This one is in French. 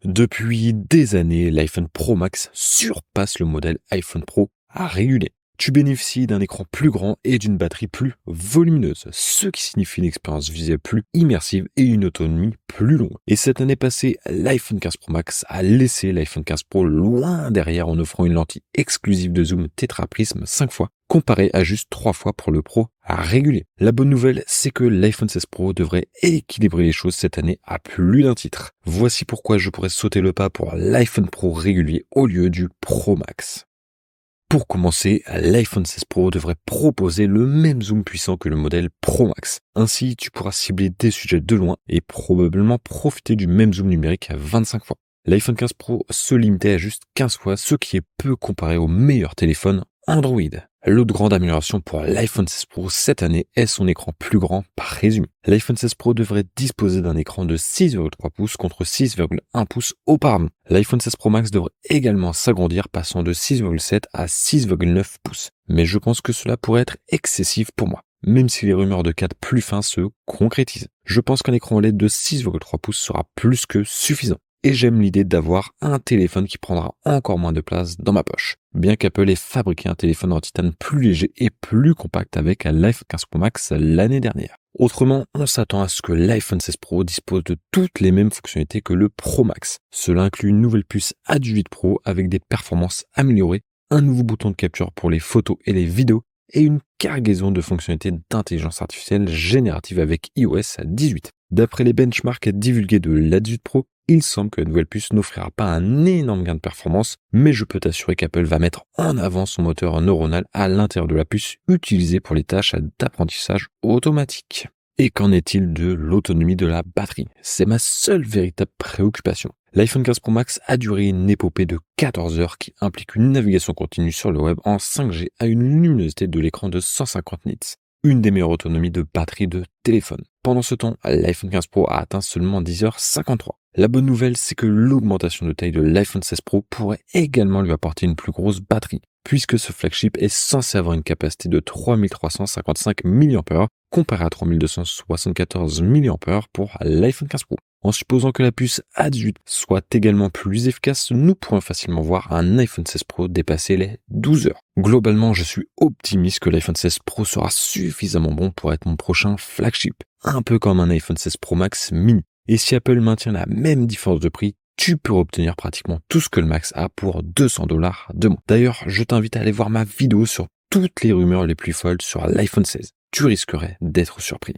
Depuis des années, l'iPhone Pro Max surpasse le modèle iPhone Pro à réguler. Tu bénéficies d'un écran plus grand et d'une batterie plus volumineuse, ce qui signifie une expérience visuelle plus immersive et une autonomie plus longue. Et cette année passée, l'iPhone 15 Pro Max a laissé l'iPhone 15 Pro loin derrière en offrant une lentille exclusive de zoom tétraprisme 5 fois, comparée à juste 3 fois pour le Pro à réguler. La bonne nouvelle, c'est que l'iPhone 16 Pro devrait équilibrer les choses cette année à plus d'un titre. Voici pourquoi je pourrais sauter le pas pour l'iPhone Pro régulier au lieu du Pro Max. Pour commencer, l'iPhone 16 Pro devrait proposer le même zoom puissant que le modèle Pro Max. Ainsi, tu pourras cibler des sujets de loin et probablement profiter du même zoom numérique à 25 fois. L'iPhone 15 Pro se limitait à juste 15 fois, ce qui est peu comparé aux meilleurs téléphones Android. L'autre grande amélioration pour l'iPhone 16 Pro cette année est son écran plus grand par résumé. L'iPhone 16 Pro devrait disposer d'un écran de 6,3 pouces contre 6,1 pouces auparavant. L'iPhone 16 Pro Max devrait également s'agrandir, passant de 6,7 à 6,9 pouces. Mais je pense que cela pourrait être excessif pour moi, même si les rumeurs de cadre plus fins se concrétisent. Je pense qu'un écran OLED de 6,3 pouces sera plus que suffisant. Et j'aime l'idée d'avoir un téléphone qui prendra encore moins de place dans ma poche. Bien qu'Apple ait fabriqué un téléphone en titane plus léger et plus compact avec l'iPhone 15 Pro Max l'année dernière. Autrement, on s'attend à ce que l'iPhone 16 Pro dispose de toutes les mêmes fonctionnalités que le Pro Max. Cela inclut une nouvelle puce A18 Pro avec des performances améliorées, un nouveau bouton de capture pour les photos et les vidéos, et une cargaison de fonctionnalités d'intelligence artificielle générative avec iOS 18. D'après les benchmarks divulgués de l'A18 Pro, il semble que la nouvelle puce n'offrira pas un énorme gain de performance, mais je peux t'assurer qu'Apple va mettre en avant son moteur neuronal à l'intérieur de la puce utilisée pour les tâches d'apprentissage automatique. Et qu'en est-il de l'autonomie de la batterie? C'est ma seule véritable préoccupation. L'iPhone 15 Pro Max a duré une épopée de 14 heures qui implique une navigation continue sur le web en 5G à une luminosité de l'écran de 150 nits. Une des meilleures autonomies de batterie de téléphone. Pendant ce temps, l'iPhone 15 Pro a atteint seulement 10h53. La bonne nouvelle, c'est que l'augmentation de taille de l'iPhone 16 Pro pourrait également lui apporter une plus grosse batterie, puisque ce flagship est censé avoir une capacité de 3355 mAh comparé à 3274 mAh pour l'iPhone 15 Pro. En supposant que la puce A18 soit également plus efficace, nous pourrons facilement voir un iPhone 16 Pro dépasser les 12 heures. Globalement, je suis optimiste que l'iPhone 16 Pro sera suffisamment bon pour être mon prochain flagship, un peu comme un iPhone 16 Pro Max mini. Et si Apple maintient la même différence de prix, tu peux obtenir pratiquement tout ce que le Max a pour $200 de moins. D'ailleurs, je t'invite à aller voir ma vidéo sur toutes les rumeurs les plus folles sur l'iPhone 16. Tu risquerais d'être surpris.